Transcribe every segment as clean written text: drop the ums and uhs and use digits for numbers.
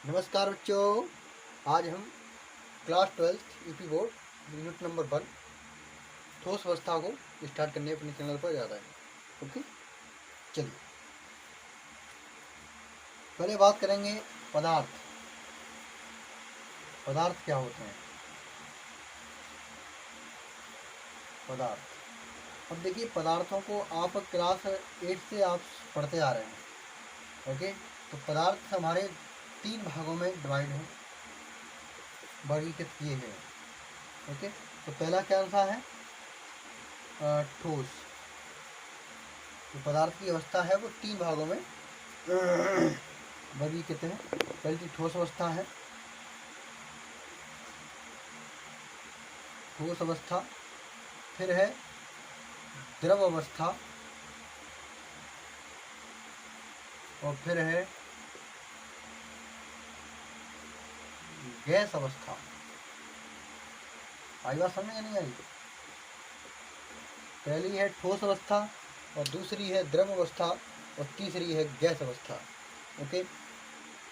नमस्कार बच्चों। आज हम class 12 UP board unit number 1 ठोस अवस्था को स्टार्ट करने अपने चैनल पर जा रहे हैं। ओके, चलिए पहले बात करेंगे पदार्थ। पदार्थ क्या होते हैं? पदार्थ, अब देखिए पदार्थों को आप क्लास 8 से आप पढ़ते आ रहे हैं। ओके, तो पदार्थ हमारे 3 भागों में डिवाइड हैं, वर्गीकृत किए गए हैं। ओके, तो पहला क्या सा है? ठोस। तो पदार्थ की अवस्था है वो 3 भागों में वर्गीकृत है। पहली ठोस अवस्था है, ठोस अवस्था। फिर है द्रव अवस्था, और फिर है गैस अवस्था। आई बात समझ में नहीं आई? पहली है ठोस अवस्था, और दूसरी है द्रव अवस्था, और तीसरी है गैस अवस्था। ओके,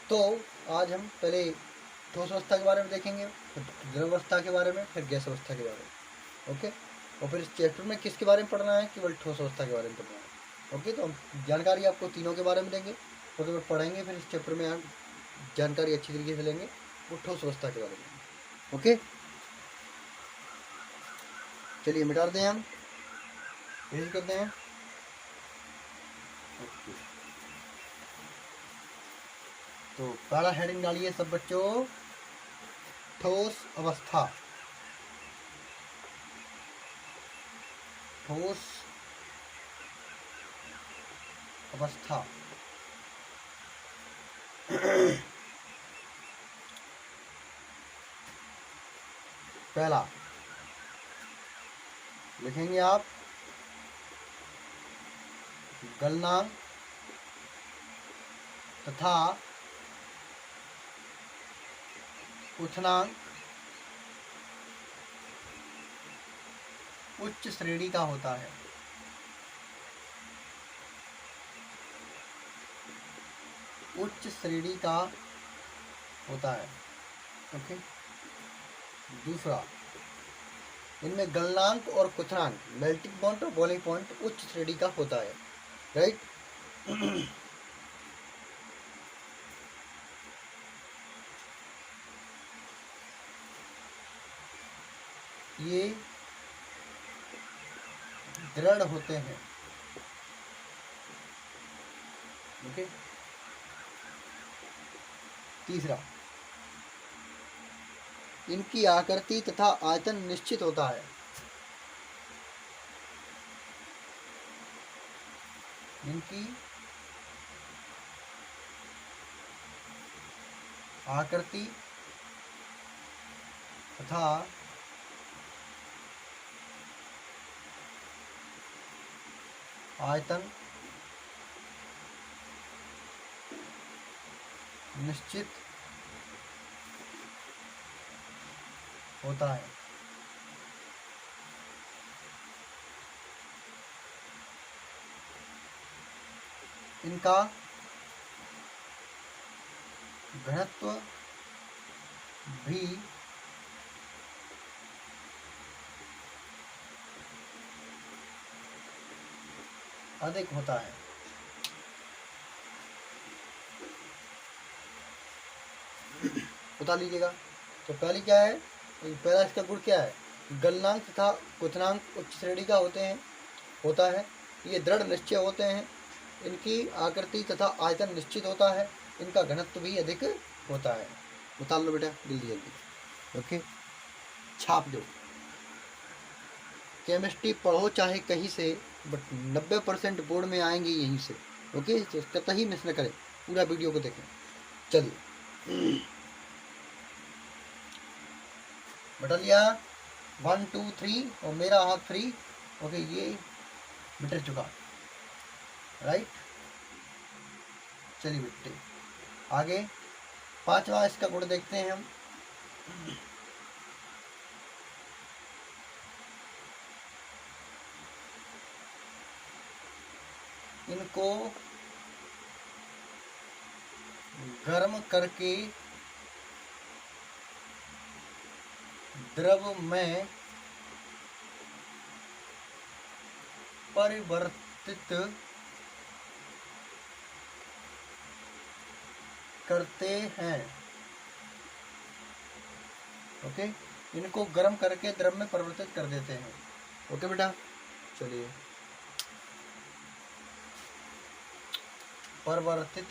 तो आज हम पहले ठोस अवस्था के बारे में देखेंगे, फिर द्रव अवस्था के बारे में, फिर गैस अवस्था के बारे में। ओके, और फिर इस चैप्टर में किसके बारे में पढ़ना है? केवल ठोस अवस्था के बारे में पढ़ना है। ओके, तो हम जानकारी आपको तीनों के बारे में देंगे, और तो पढ़ेंगे फिर इस चैप्टर में हम जानकारी अच्छी तरीके से लेंगे वो ठोस अवस्था के बारे में। ओके, चलिए मिटा दें, हम यही करते हैं। ओके, तो पहला हेडिंग डालिए सब बच्चों, ठोस अवस्था। ठोस अवस्था। पहला लिखेंगे आप गलनांक तथा क्वथनांक उच्च श्रेणी का होता है। उच्च श्रेणी का होता है। ओके, दूसरा, इनमें गलनांक और क्वथनांक, मेल्टिंग पॉइंट और बॉइलिंग पॉइंट उच्च श्रेणी का होता है। राइट। ये दृढ़ होते हैं। ओके, तीसरा, इनकी आकृति तथा आयतन निश्चित होता है। इनकी आकृति तथा आयतन निश्चित होता है। इनका घनत्व भी अधिक होता है। बता लीजिएगा। तो पहली क्या है? पहला इसका गुण क्या है? गलनांक तथा क्वथनांक उच्च श्रेणी का होता है। ये दृढ़ निश्चय होते हैं। इनकी आकृति तथा आयतन निश्चित होता है। इनका घनत्व भी अधिक होता है। बता लो बेटा जल्दी जल्दी। ओके, छाप दो। केमिस्ट्री पढ़ो चाहे कहीं से, बट 90% बोर्ड में आएंगे यहीं से। ओके, तो कतई मिस न करें, पूरा वीडियो को देखें। चलिए, बता लिया 1 2 3, और मेरा हाथ फ्री। ओके, ये मिट चुका। राइट, चलिए बेटे आगे पांचवा इसका गुण देखते हैं हम। इनको गर्म करके द्रव में परिवर्तित करते हैं। ओके, इनको गर्म करके द्रव में परिवर्तित कर देते हैं। ओके बेटा, चलिए, परिवर्तित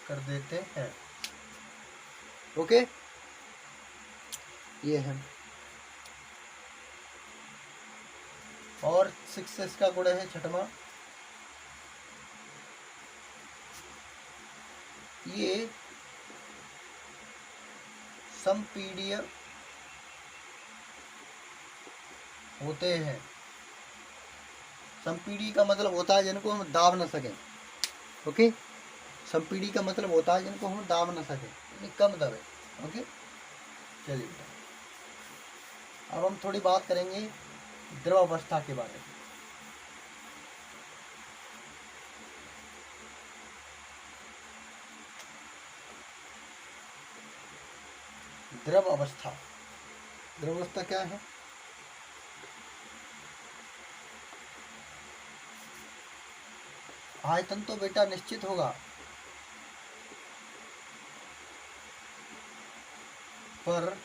कर देते हैं। ओके, ये है। और 6 इसका गुण है छठवां, ये संपीड्य होते हैं। संपीडी का मतलब होता है जिनको हम दाब न सकें। ओके, संपीडी का मतलब होता है जिनको हम दाब न सकें, यानी कम दबे। ओके, चलिए बेटा, अब हम थोड़ी बात करेंगे द्रव अवस्था के बारे में। द्रव अवस्था, द्रव अवस्था क्या है? आयतन तो बेटा निश्चित होगा, पर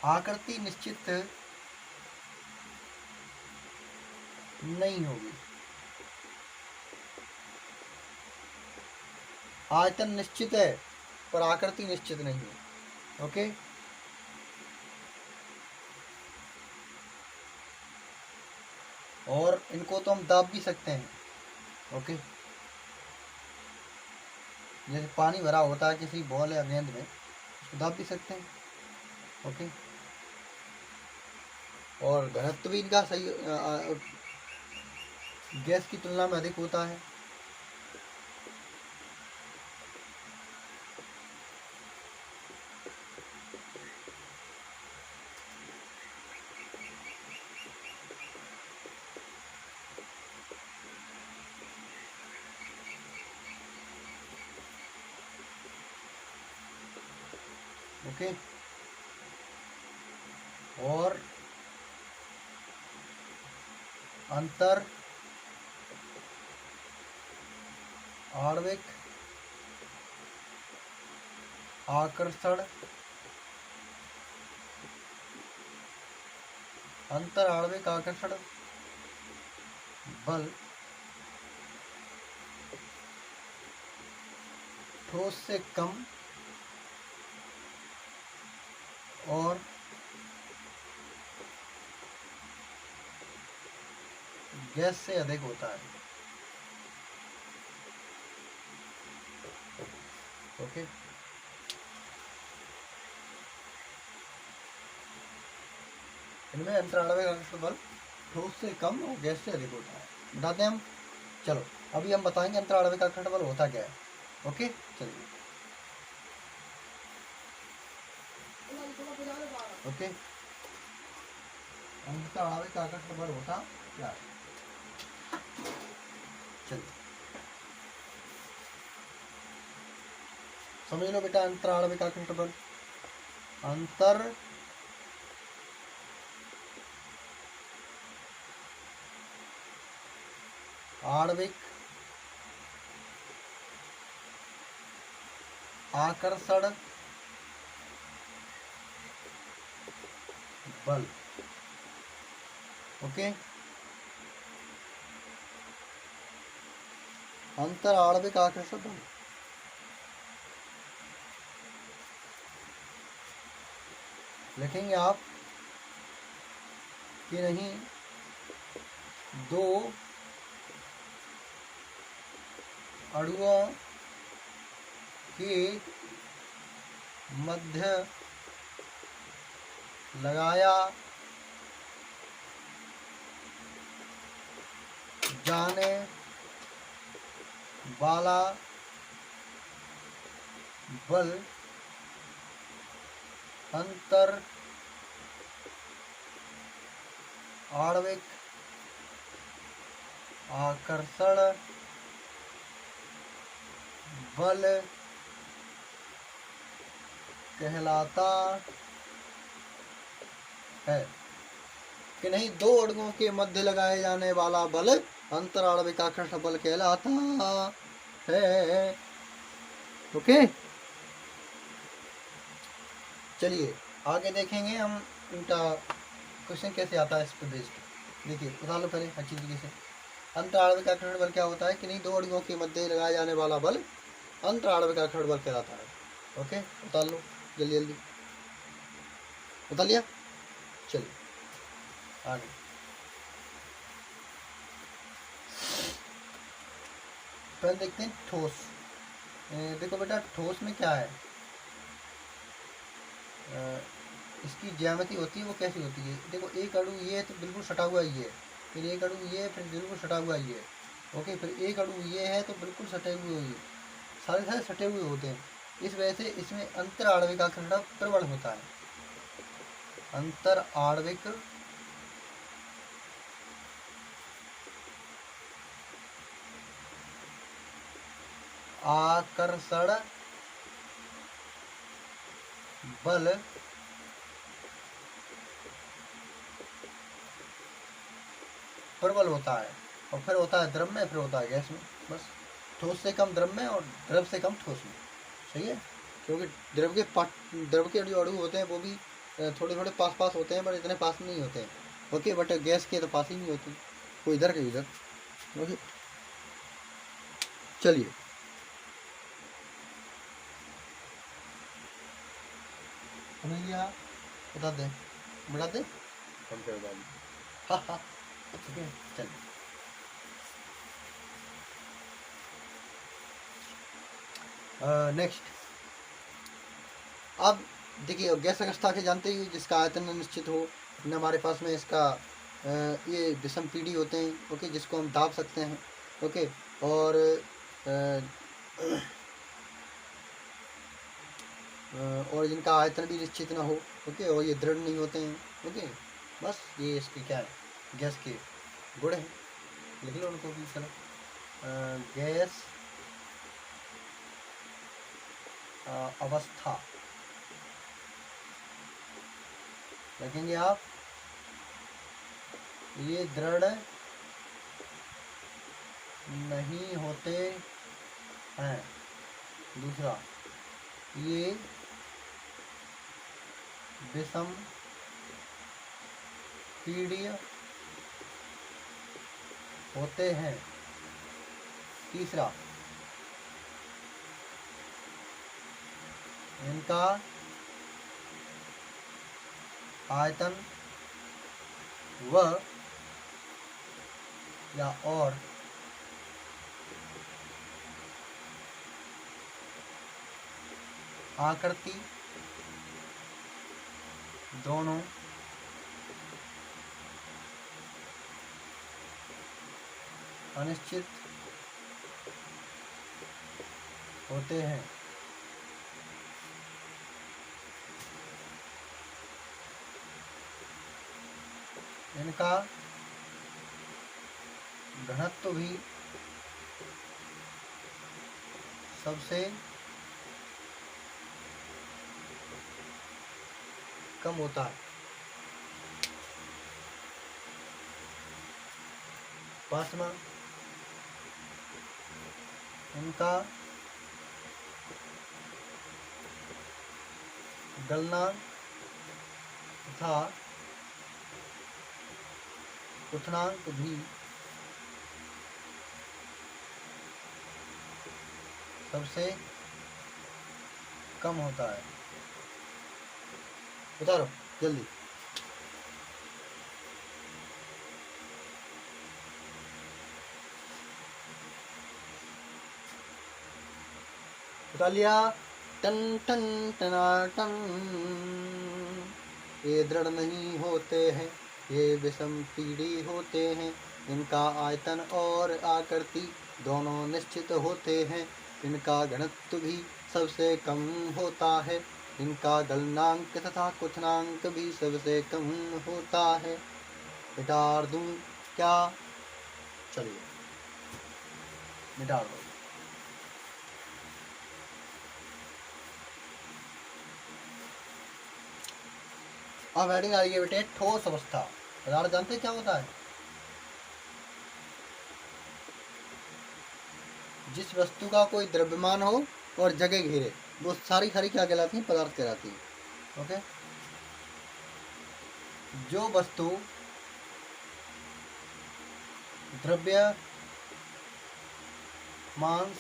आकृति निश्चित नहीं होगी। आयतन निश्चित है पर आकृति निश्चित नहीं है। ओके, और इनको तो हम दाब भी सकते हैं। ओके, जैसे पानी भरा होता है किसी बॉल या गेंद में, उसको दाब भी सकते हैं। ओके, और घनत्व भी इनका सही गैस की तुलना में अधिक होता है। ओके, और अंतर आणविक आकर्षण, अंतर आणविक आकर्षण बल ठोस से कम और गैस से अधिक होता है। ओके, इनमें अंतराणविक आकर्षण बल ठोस से कम और गैस से अधिक होता है। बताते हैं हम। चलो, अभी हम बताएंगे अंतराणविक आकर्षण बल होता क्या है। ओके, चलिए। ओके, अंतराणविक आकर्षण बल होता क्या है? चलिए समझ लो बेटा, अंतराणविक आकर्षण बल, अंतर आणविक आकर्षण बल। ओके, अंतर आणविक आकर्षण बल लिखेंगे आप कि नहीं, दो अणुओं के मध्य लगाया जाने वाला बल अंतर आणविक आकर्षण बल कहलाता है कि नहीं। दो अणुओं के मध्य लगाए जाने वाला बल अंतराणविक आकर्षण बल कहलाता है। ओके, चलिए आगे देखेंगे हम उनका क्वेश्चन कैसे आता है इस पे बेस्ड। देखिए बता लो पहले अच्छी तरीके से। अंतराणविक आकर्षण बल क्या होता है कि नहीं, दो अणुओं के मध्य लगाया जाने वाला बल अंतराणविक आकर्षण बल कहलाता है। ओके, बता लो जल्दी जल्दी, बता लिया। चलिए आगे पहले देखते हैं ठोस। देखो बेटा ठोस में क्या है, इसकी ज्यामिति होती है वो कैसी होती है। देखो एक अणु ये है तो बिल्कुल सटा हुआ ये है, फिर एक अणु ये है, फिर बिल्कुल सटा हुआ ये है। ओके, फिर एक अणु ये है तो बिल्कुल सटे हुए ये, सारे सारे सटे हुए होते हैं। इस वजह से इसमें अंतर आणविक आकर्षण प्रबल होता है। अंतर आणविक आकर्षण बल प्रबल होता है। और फिर होता है द्रव में, फिर होता है गैस में। बस ठोस से कम द्रव में और द्रव से कम ठोस में। सही है, क्योंकि द्रव के जो अणु होते हैं वो भी थोड़े थोड़े पास पास होते हैं, पर इतने पास नहीं होते हैं। ओके, बट गैस के तो पास ही नहीं होते, कोई इधर के इधर। ओके, चलिए समझ लिया, बता दे कम कर दे। हाँ हाँ, ठीक है चलिए। नेक्स्ट, अब देखिए गैस अवस्था के जानते ही, जिसका आयतन निश्चित हो न हमारे पास में इसका ये विषम पीढ़ी होते हैं। ओके, जिसको हम दाब सकते हैं। ओके, और जिनका आयतन भी निश्चित ना हो। ओके, और ये दृढ़ नहीं होते हैं। ओके, बस ये इसके क्या है, गैस के गुण हैं। लिख लो उनको भी। चलो गैस अवस्था देखेंगे आप, ये दृढ़ नहीं होते हैं। दूसरा, ये विषम पीढ़ीय होते हैं। तीसरा, इनका आयतन व या और आकृति दोनों अनिश्चित होते हैं। इनका घनत्व भी सबसे कम होता है। पांचवा, इनका गलनांक तथा क्वथनांक भी सबसे कम होता है। बता रहा हूँ जल्दी। बता लिया। टन टन टना टन, ये दृढ़ नहीं होते हैं, ये विषम पीढ़ी होते हैं। इनका आयतन और आकृति दोनों निश्चित होते हैं। इनका घनत्व भी सबसे कम होता है। इनका गलनांक तथा क्वथनांक भी सबसे कम होता है। मिटा दूं क्या? चलिए मिटा दो। अब हेडिंग आ रही है बेटे ठोस अवस्था। पदार्थ जानते क्या होता है? जिस वस्तु का कोई द्रव्यमान हो और जगह घेरे, वो सारी सारी क्या कहलाती है? पदार्थ कहलाती है। ओके, जो वस्तु द्रव्यमान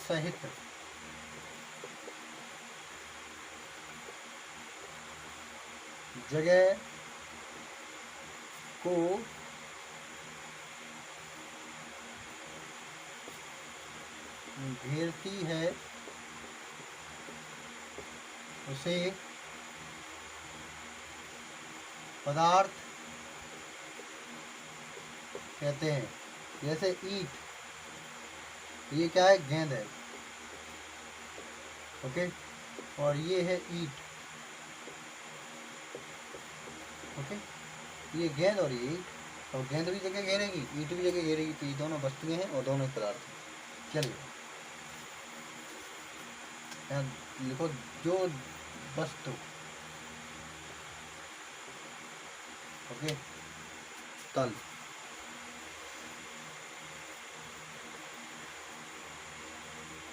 सहित जगह को घेरती है उसे पदार्थ कहते हैं। जैसे ईंट, ये क्या है? गेंद है। ओके, और ये है ईंट। ओके, ये गेंद और ये ईंट। और गेंद भी जगह घेरेगी, ईंट भी जगह घेरेगी, तो ये दोनों वस्तुएं हैं और दोनों पदार्थ हैं। चलिए यहाँ लिखो, जो वस्तु, ओके, तल,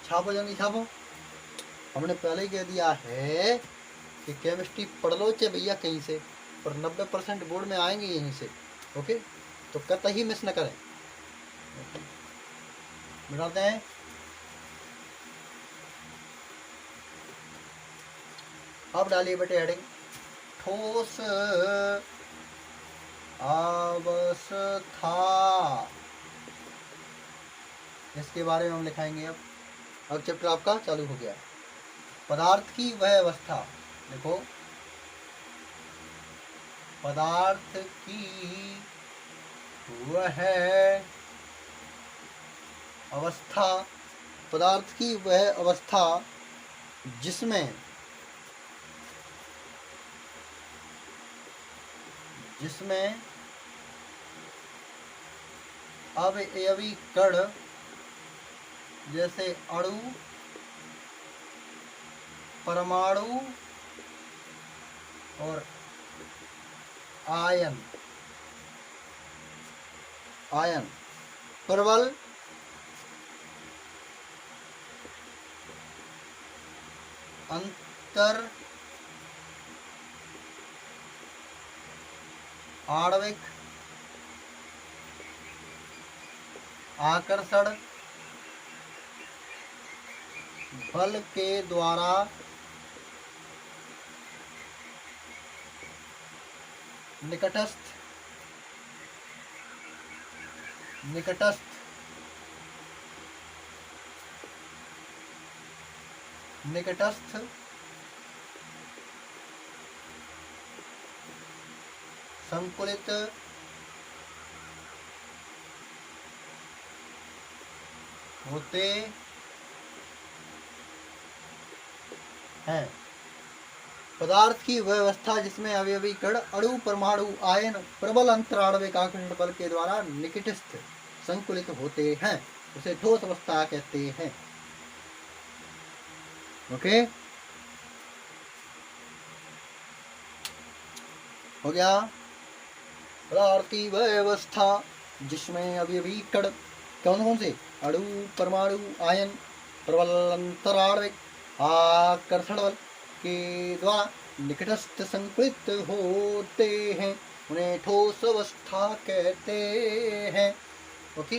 छापो जल्दी छापो। हमने पहले ही कह दिया है कि केमिस्ट्री पढ़ लो चाहे भैया कहीं से, पर 90% बोर्ड में आएंगे यहीं से। ओके, तो कतई मिस न करें। मिटाते हैं। अब डालिए बेटे हेडिंग ठोस अवस्था। इसके बारे में हम लिखाएंगे। अब चैप्टर आपका चालू हो गया। पदार्थ की वह अवस्था, देखो, पदार्थ की वह अवस्था, पदार्थ की वह अवस्था जिसमें अवयवी कण जैसे अणु, परमाणु और आयन प्रबल अंतर आणविक आकर्षण बल के द्वारा निकटस्थ संकुलित होते हैं। पदार्थ की वह अवस्था जिसमें अवयवी कण, अणु, परमाणु, आयन प्रबल अंतराणविक आकर्षण बल के द्वारा निकटस्थ संकुलित होते हैं, उसे ठोस अवस्था कहते हैं। ओके, हो गया। पदार्थ की वह अवस्था जिसमें अवयवी कण, कौन कौन से? अणु, परमाणु, आयन प्रबल अंतराणविक आकर्षण बल के द्वारा निकटस्थ संकुलित होते हैं, उन्हें ठोस अवस्था कहते हैं। ओके,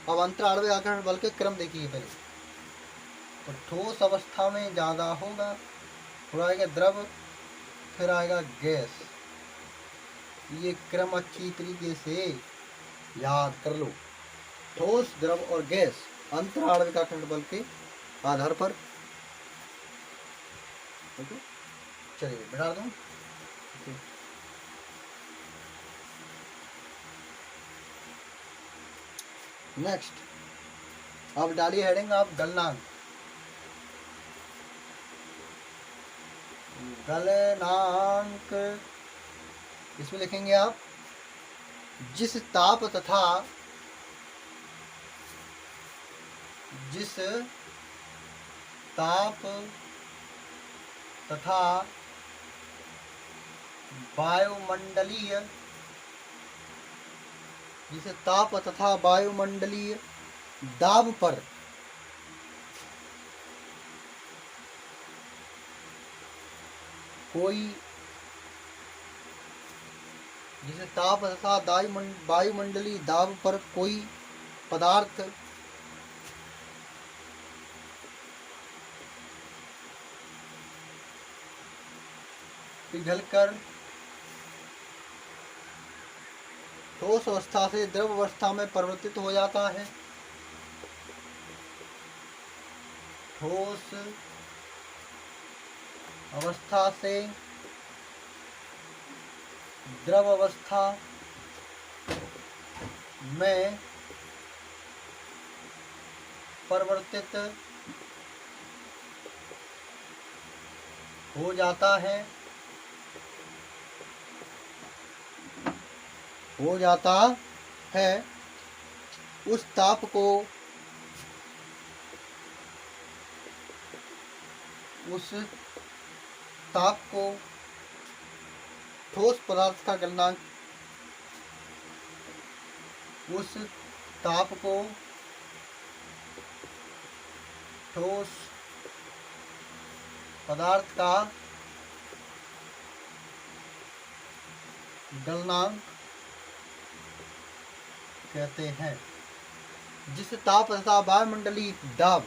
अब अंतराणविक आकर्षण बल के क्रम देखिए पहले। तो ठोस अवस्था में ज़्यादा होगा, फिर आएगा द्रव, फिर आएगा गैस। ये क्रम अच्छी तरीके से याद कर लो। ठोस, द्रव और गैस अंतराणविक आकर्षण बल के आधार पर। ओके, चलिए बिठा दूं। नेक्स्ट, अब डालिए हेडिंग आप गलनांक। इसमें लिखेंगे आप जिस ताप तथा जिस ताप तथा वायुमंडलीय दाब पर कोई वायुमंडलीय दाब पर कोई पदार्थ पिघलकर ठोस अवस्था से द्रव अवस्था में परिवर्तित हो जाता है। ठोस अवस्था से द्रव अवस्था में परिवर्तित हो जाता है उस ताप को ठोस पदार्थ का गलनांक कहते हैं। जिस ताप तथा वायुमंडलीय दाब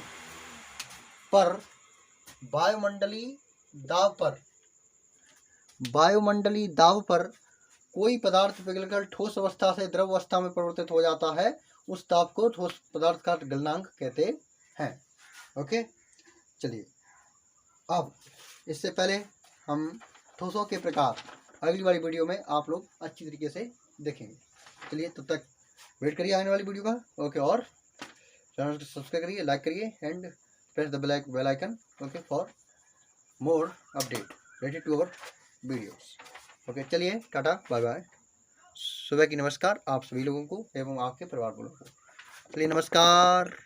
पर कोई पदार्थ पिघलकर ठोस अवस्था से द्रव अवस्था में परिवर्तित हो जाता है, उस ताप को ठोस पदार्थ का गलनांक कहते हैं। ओके, चलिए अब इससे पहले हम ठोसों के प्रकार अगली वाली वीडियो में आप लोग अच्छी तरीके से देखेंगे। चलिए तब तक वेट करिए आने वाली वीडियो का। ओके, और चैनल को सब्सक्राइब करिए, लाइक करिए and press the bell icon okay for more update related to our videos. Okay, चलिए टाटा बाय बाय। सुबह की नमस्कार आप सभी लोगों को एवं आपके परिवार वालों को। चलिए नमस्कार।